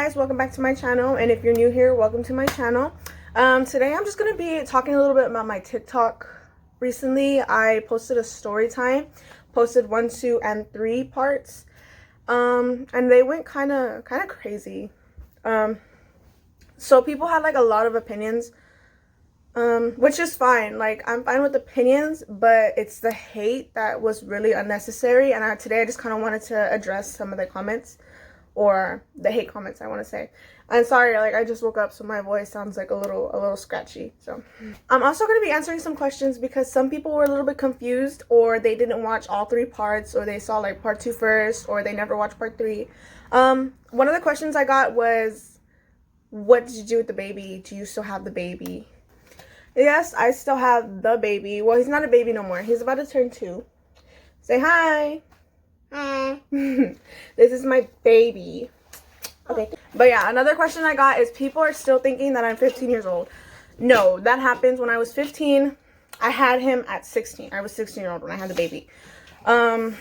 guys, welcome back to my channel, and if you're new here, welcome to my channel. Today I'm just going to be talking a little bit about my TikTok. Recently I posted a story time, posted 1, 2, and 3 parts, and they went kind of crazy. So people had like a lot of opinions, which is fine. Like, I'm fine with opinions, but it's the hate that was really unnecessary, and today I just kind of wanted to address some of the comments, or the hate comments, I want to say. I'm sorry, like, I just woke up, so my voice sounds like a little scratchy. So I'm also going to be answering some questions because some people were a little bit confused, or they didn't watch all 3 parts, or they saw like part 2 first, or they never watched part 3. One of the questions I got was, what did you do with the baby? Do you still have the baby? Yes, I still have the baby. Well, he's not a baby no more. He's about to turn 2. Say hi. Hi. This is my baby. Okay. But yeah, another question I got is people are still thinking that I'm 15 years old. No, that happens when I was 15. I had him at 16. I was 16-year-old when I had the baby. I'm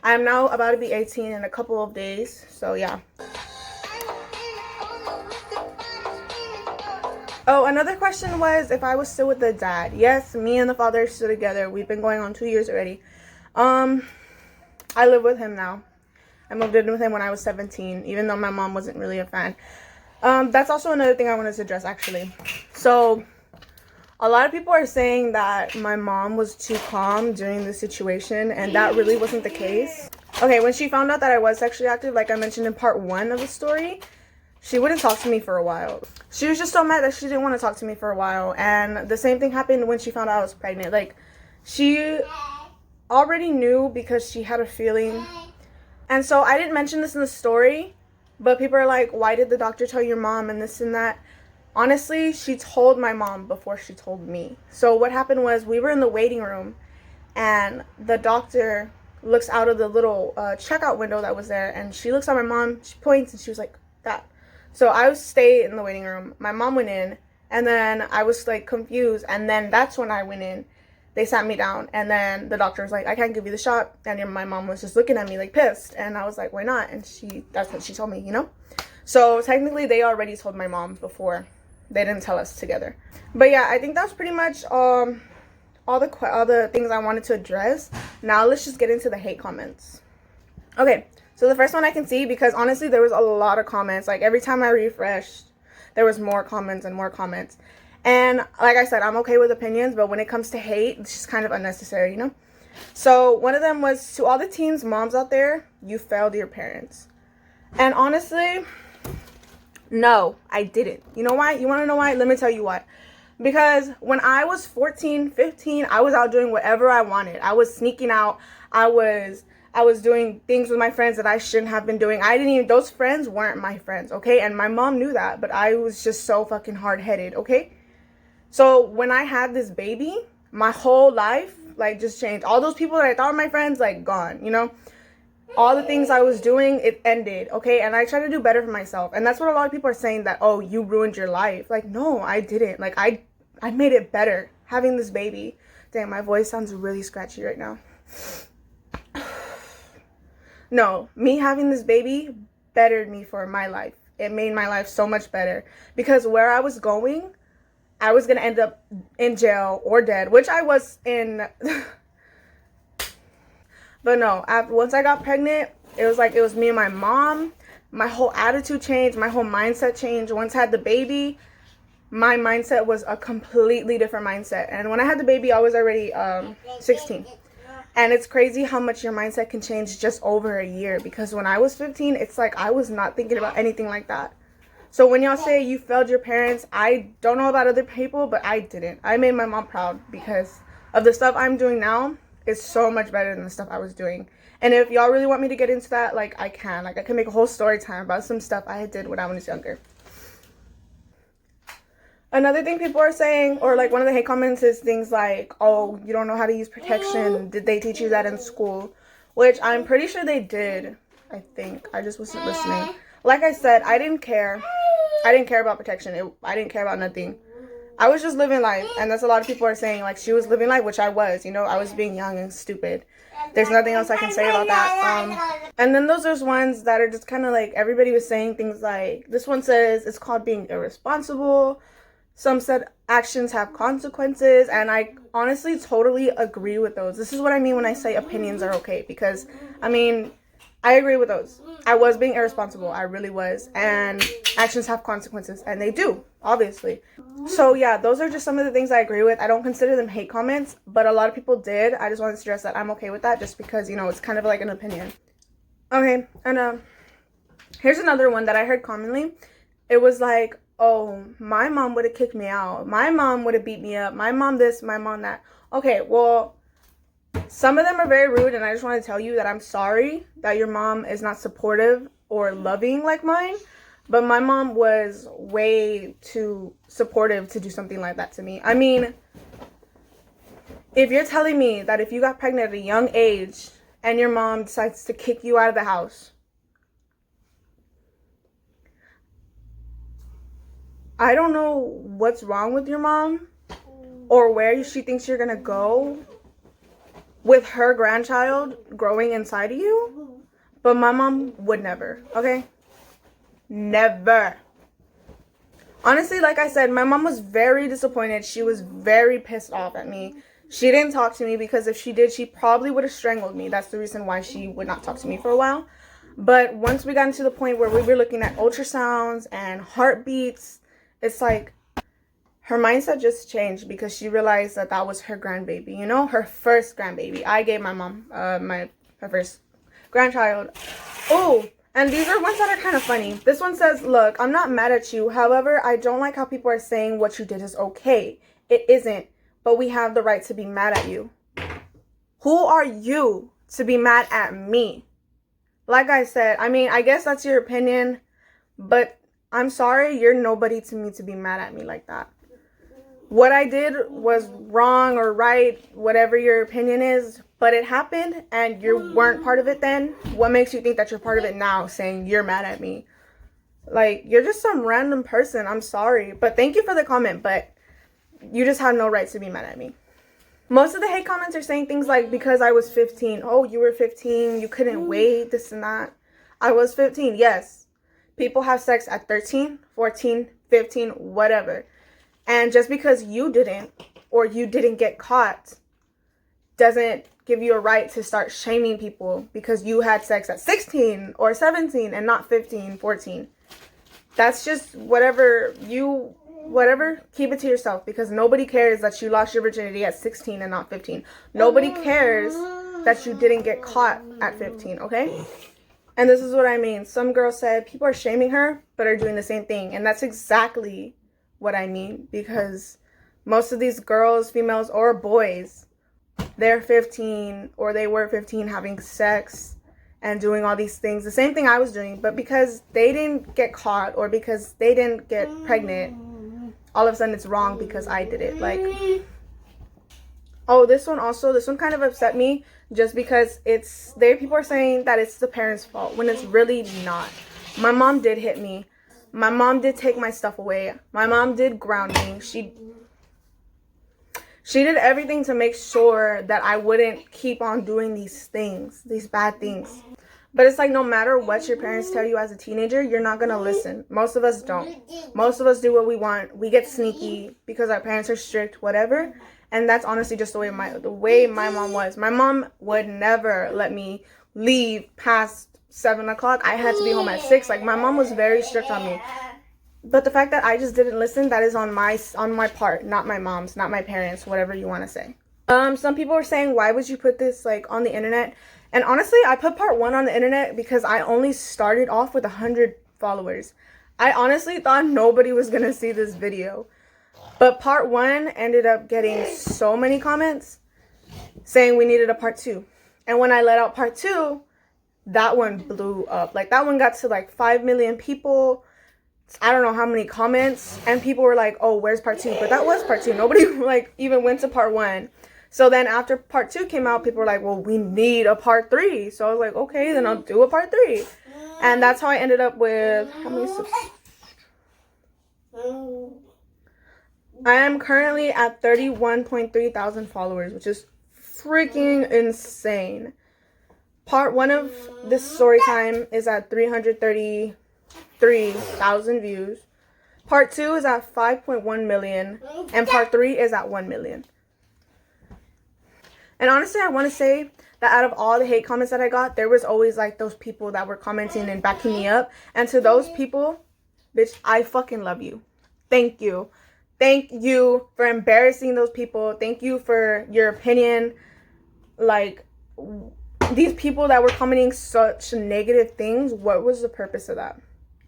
now about to be 18 in a couple of days. So yeah. Oh, another question was if I was still with the dad. Yes, me and the father are still together. We've been going on 2 years already. I live with him now. I moved in with him when I was 17, even though my mom wasn't really a fan. That's also another thing I wanted to address, actually. So, a lot of people are saying that my mom was too calm during the situation, and that really wasn't the case. Okay, when she found out that I was sexually active, like I mentioned in part 1 of the story, she wouldn't talk to me for a while. She was just so mad that she didn't want to talk to me for a while. And the same thing happened when she found out I was pregnant. Like, she already knew because she had a feeling. And so I didn't mention this in the story, but people are like, why did the doctor tell your mom and this and that? Honestly, she told my mom before she told me. So what happened was, we were in the waiting room, and the doctor looks out of the little checkout window that was there, and she looks at my mom, she points, and she was like, that. So I stayed in the waiting room. My mom went in, and then I was like confused, and then that's when I went in. They sat me down, and then the doctor was like, I can't give you the shot. And my mom was just looking at me like pissed, and I was like, why not? And that's what she told me, you know. So technically they already told my mom before. They didn't tell us together. But yeah, I think that's pretty much all the things I wanted to address. Now let's just get into the hate comments. Okay, so the first one I can see, because honestly there was a lot of comments. Like, every time I refreshed, there was more comments and more comments. And like I said, I'm okay with opinions, but when it comes to hate, it's just kind of unnecessary, you know? So one of them was, to all the teens moms out there, you failed your parents. And honestly, no, I didn't. You know why? You want to know why? Let me tell you why. Because when I was 14, 15, I was out doing whatever I wanted. I was sneaking out. I was doing things with my friends that I shouldn't have been doing. Those friends weren't my friends, okay? And my mom knew that, but I was just so fucking hard-headed, okay? So when I had this baby, my whole life, like, just changed. All those people that I thought were my friends, like, gone, you know? All the things I was doing, it ended, okay? And I try to do better for myself. And that's what a lot of people are saying, that, oh, you ruined your life. Like, no, I didn't. Like, I made it better having this baby. Dang, my voice sounds really scratchy right now. No, me having this baby bettered me for my life. It made my life so much better. Because where I was going, I was going to end up in jail or dead, which I was in. But no, once I got pregnant, it was me and my mom. My whole attitude changed. My whole mindset changed. Once I had the baby, my mindset was a completely different mindset. And when I had the baby, I was already 16. And it's crazy how much your mindset can change just over a year. Because when I was 15, it's like I was not thinking about anything like that. So when y'all say you failed your parents, I don't know about other people, but I didn't. I made my mom proud because of the stuff I'm doing now. Is so much better than the stuff I was doing. And if y'all really want me to get into that, like, I can. Like, I can make a whole story time about some stuff I did when I was younger. Another thing people are saying, or like one of the hate comments, is things like, oh, you don't know how to use protection. Did they teach you that in school? Which I'm pretty sure they did. I think. I just wasn't listening. Like I said, I didn't care. I didn't care about protection. I didn't care about nothing. I was just living life, and that's a lot of people are saying, like, she was living life, which I was, you know, I was being young and stupid. There's nothing else I can say about that. And then those ones that are just kind of like, everybody was saying things like, this one says it's called being irresponsible. Some said actions have consequences, and I honestly totally agree with those. This is what I mean when I say opinions are okay, because, I mean, I agree with those. I was being irresponsible. I really was. And actions have consequences, and they do, obviously. So yeah, those are just some of the things I agree with. I don't consider them hate comments, but a lot of people did. I just wanted to stress that I'm okay with that, just because, you know, it's kind of like an opinion. Okay, and here's another one that I heard commonly. It was like, oh, my mom would have kicked me out. My mom would have beat me up. My mom this, my mom that. Okay, well, some of them are very rude, and I just want to tell you that I'm sorry that your mom is not supportive or loving like mine. But my mom was way too supportive to do something like that to me. I mean, if you're telling me that if you got pregnant at a young age and your mom decides to kick you out of the house, I don't know what's wrong with your mom or where she thinks you're going to go with her grandchild growing inside of you. But my mom would never, okay? Never. Honestly, like I said, my mom was very disappointed. She was very pissed off at me. She didn't talk to me because if she did, she probably would have strangled me. That's the reason why she would not talk to me for a while. But once we got into the point where we were looking at ultrasounds and heartbeats, it's like her mindset just changed because she realized that that was her grandbaby, you know, her first grandbaby. I gave my mom her first grandchild. Oh, and these are ones that are kind of funny. This one says, look, I'm not mad at you. However, I don't like how people are saying what you did is okay. It isn't, but we have the right to be mad at you. Who are you to be mad at me? Like I said, I mean, I guess that's your opinion, but I'm sorry, you're nobody to me to be mad at me like that. What I did was wrong or right, whatever your opinion is, but it happened and you weren't part of it then. What makes you think that you're part of it now, saying you're mad at me? Like, you're just some random person. I'm sorry, but thank you for the comment, but you just have no right to be mad at me. Most of the hate comments are saying things like, because I was 15. Oh, you were 15. You couldn't wait, this and that. I was 15, yes. People have sex at 13, 14, 15, whatever. And just because you didn't, or you didn't get caught, doesn't give you a right to start shaming people because you had sex at 16 or 17 and not 15, 14. That's just whatever, keep it to yourself, because nobody cares that you lost your virginity at 16 and not 15. Nobody cares that you didn't get caught at 15, okay? And this is what I mean. Some girl said people are shaming her, but are doing the same thing. And that's exactly what I mean, because most of these girls, females, or boys, they're 15 or they were 15 having sex and doing all these things. The same thing I was doing, but because they didn't get caught or because they didn't get pregnant, all of a sudden it's wrong because I did it. Like, oh, this one kind of upset me just because people are saying that it's the parents' fault when it's really not. My mom did hit me. My mom did take my stuff away. My mom did ground me. She did everything to make sure that I wouldn't keep on doing these things, these bad things. But it's like, no matter what your parents tell you as a teenager, you're not going to listen. Most of us don't. Most of us do what we want. We get sneaky because our parents are strict, whatever. And that's honestly just the way my mom was. My mom would never let me leave past 7 o'clock. I had to be home at 6. Like, my mom was very strict on me. But the fact that I just didn't listen, that is on my part, not my mom's, not my parents, whatever you want to say. Some people were saying, why would you put this like on the internet? And honestly, I put part 1 on the internet because I only started off with 100 followers. I honestly thought nobody was gonna see this video. But part 1 ended up getting so many comments saying we needed a part 2. And when I let out part 2, that one blew up. Like, that one got to like 5 million people. I don't know how many comments, and people were like, oh, where's part 2? But that was part 2. Nobody like even went to part 1. So then after part 2 came out, people were like, well, we need a part 3. So I was like, okay, then I'll do a part 3. And that's how I ended up with, how many I am currently at 31.3 thousand followers, which is freaking insane. Part 1 of this story time is at 333,000 views. Part 2 is at 5.1 million. And part 3 is at 1 million. And honestly, I want to say that out of all the hate comments that I got, there was always like those people that were commenting and backing me up. And to those people, bitch, I fucking love you. Thank you. Thank you for embarrassing those people. Thank you for your opinion. Like, these people that were commenting such negative things, what was the purpose of that?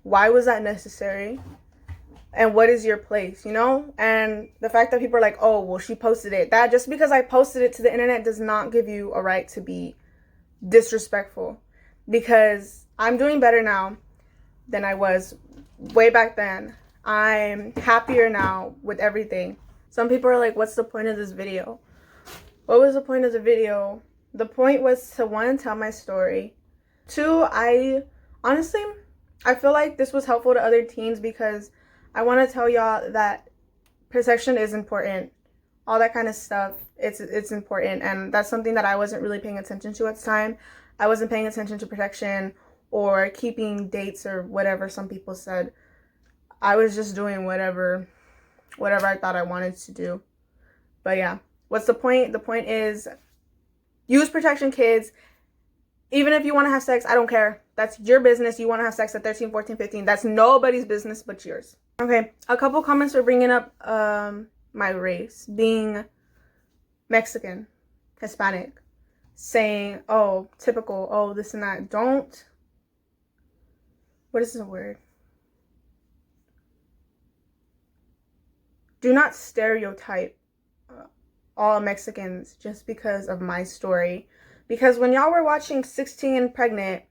Why was that necessary? And what is your place, you know? And the fact that people are like, oh, well, she posted it. That just because I posted it to the internet does not give you a right to be disrespectful. Because I'm doing better now than I was way back then. I'm happier now with everything. Some people are like, what's the point of this video? What was the point of the video? The point was to, 1, tell my story. 2, I feel like this was helpful to other teens because I want to tell y'all that protection is important. All that kind of stuff, it's important. And that's something that I wasn't really paying attention to at the time. I wasn't paying attention to protection or keeping dates or whatever some people said. I was just doing whatever I thought I wanted to do. But yeah, what's the point? The point is, use protection, kids. Even if you want to have sex, I don't care. That's your business. You want to have sex at 13, 14, 15. That's nobody's business but yours. Okay, a couple comments were bringing up my race, being Mexican, Hispanic, saying, oh, typical, oh, this and that. Don't, what is the word? Do not stereotype all Mexicans just because of my story. Because when y'all were watching 16 and Pregnant,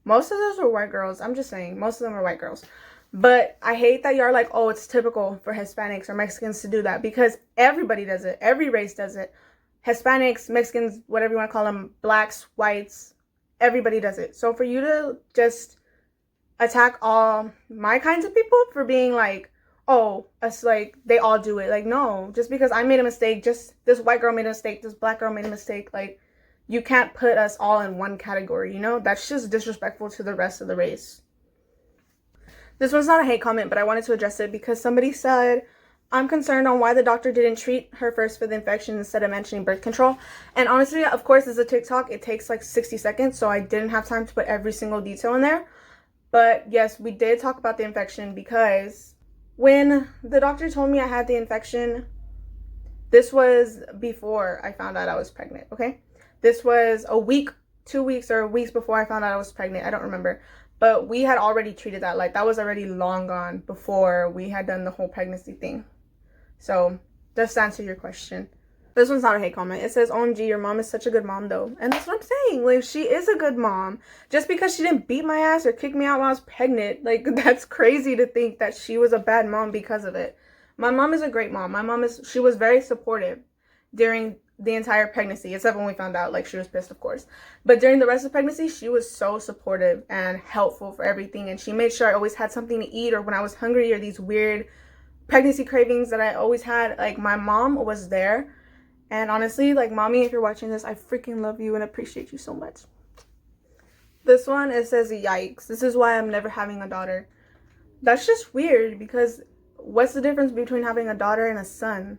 most of those were white girls. I'm just saying, most of them were white girls. But I hate that y'all like, oh, it's typical for Hispanics or Mexicans to do that. Because everybody does it. Every race does it. Hispanics, Mexicans, whatever you want to call them, blacks, whites, everybody does it. So for you to just attack all my kinds of people for being like, oh, us, like, they all do it. Like, no, just because I made a mistake, just this white girl made a mistake, this black girl made a mistake, like, you can't put us all in one category, you know? That's just disrespectful to the rest of the race. This one's not a hate comment, but I wanted to address it because somebody said, I'm concerned on why the doctor didn't treat her first for the infection instead of mentioning birth control. And honestly, of course, it's a TikTok. It takes like 60 seconds, so I didn't have time to put every single detail in there. But yes, we did talk about the infection because when the doctor told me I had the infection, this was before I found out I was pregnant, okay? This was a week, 2 weeks, or weeks before I found out I was pregnant. I don't remember. But we had already treated that. Like, that was already long gone before we had done the whole pregnancy thing. So, just to answer your question. This one's not a hate comment. It says, OMG, your mom is such a good mom, though. And that's what I'm saying. Like, she is a good mom. Just because she didn't beat my ass or kick me out while I was pregnant, like, that's crazy to think that she was a bad mom because of it. My mom is a great mom. She was very supportive during the entire pregnancy, except when we found out, like, she was pissed, of course. But during the rest of the pregnancy, she was so supportive and helpful for everything. And she made sure I always had something to eat, or when I was hungry, or these weird pregnancy cravings that I always had, like, my mom was there. And honestly, like, mommy, if you're watching this, I freaking love you and appreciate you so much. This one, it says, yikes. This is why I'm never having a daughter. That's just weird, because what's the difference between having a daughter and a son?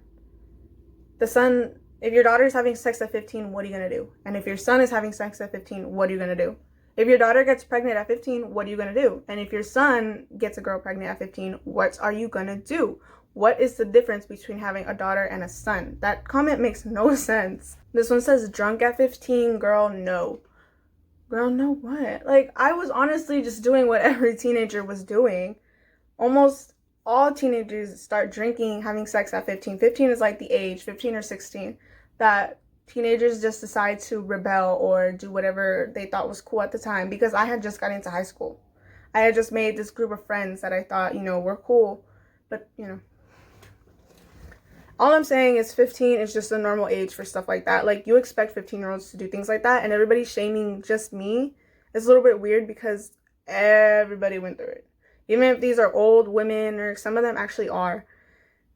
The son, if your daughter is having sex at 15, what are you going to do? And if your son is having sex at 15, what are you going to do? If your daughter gets pregnant at 15, what are you going to do? And if your son gets a girl pregnant at 15, what are you going to do? What is the difference between having a daughter and a son? That comment makes no sense. This one says, drunk at 15, girl, no. Girl, no what? Like, I was honestly just doing what every teenager was doing. Almost all teenagers start drinking, having sex at 15. 15 is like the age, 15 or 16, that teenagers just decide to rebel or do whatever they thought was cool at the time. Because I had just got into high school. I had just made this group of friends that I thought, you know, were cool. But, you know, all I'm saying is 15 is just a normal age for stuff like that. Like, you expect 15-year-olds to do things like that, and everybody shaming just me is a little bit weird because everybody went through it. Even if these are old women, or some of them actually are,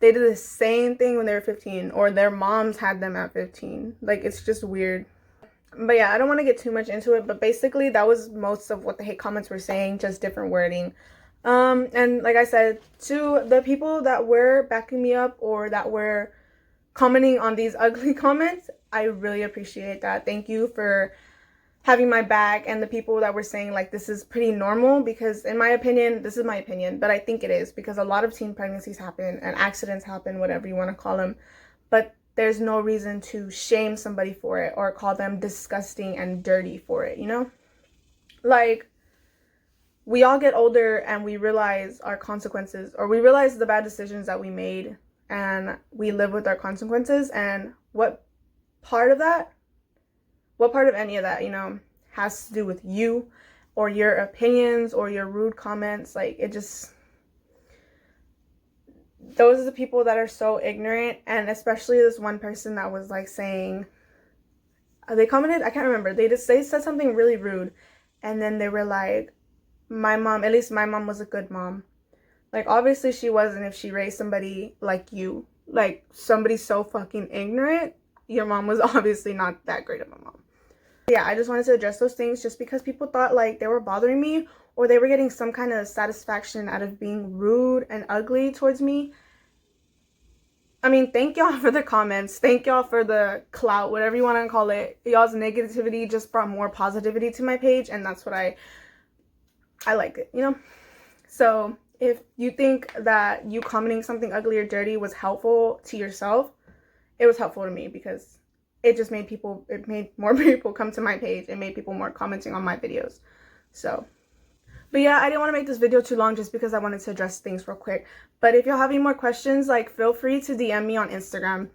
they did the same thing when they were 15, or their moms had them at 15. Like, it's just weird. But yeah, I don't want to get too much into it, but basically that was most of what the hate comments were saying, just different wording. And like I said, to the people that were backing me up or that were commenting on these ugly comments, I really appreciate that. Thank you for having my back. And the people that were saying like this is pretty normal, because in my opinion, this is my opinion, but I think it is, because a lot of teen pregnancies happen and accidents happen, whatever you want to call them, but there's no reason to shame somebody for it or call them disgusting and dirty for it, you know? Like, we all get older and we realize our consequences, or we realize the bad decisions that we made, and we live with our consequences. And what part of any of that, you know, has to do with you or your opinions or your rude comments. Like, it just, those are the people that are so ignorant. And especially this one person that was like saying, they commented, I can't remember, they said something really rude, and then they were like, my mom, at least my mom was a good mom. Like, obviously she wasn't if she raised somebody like you. Like, somebody so fucking ignorant, your mom was obviously not that great of a mom. Yeah, I just wanted to address those things, just because people thought like they were bothering me, or they were getting some kind of satisfaction out of being rude and ugly towards me. I mean, thank y'all for the comments. Thank y'all for the clout, whatever you want to call it. Y'all's negativity just brought more positivity to my page, and that's what I like it, you know? So if you think that you commenting something ugly or dirty was helpful to yourself, it was helpful to me, because it just made more people come to my page. It made people more commenting on my videos. So, but yeah, I didn't want to make this video too long, just because I wanted to address things real quick. But if y'all have any more questions, like, feel free to DM me on Instagram.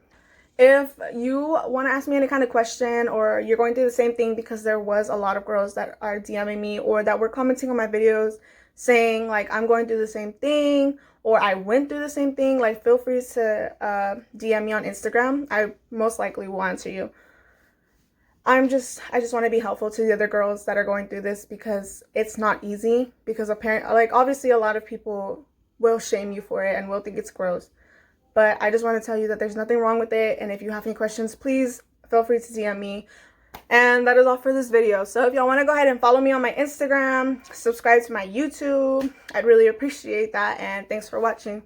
If you want to ask me any kind of question, or you're going through the same thing, because there was a lot of girls that are DMing me or that were commenting on my videos saying like I'm going through the same thing, or I went through the same thing, like, feel free to DM me on Instagram. I most likely will answer you. I just want to be helpful to the other girls that are going through this, because it's not easy, because obviously a lot of people will shame you for it and will think it's gross. But I just want to tell you that there's nothing wrong with it. And if you have any questions, please feel free to DM me. And that is all for this video. So if y'all want to go ahead and follow me on my Instagram, subscribe to my YouTube, I'd really appreciate that. And thanks for watching.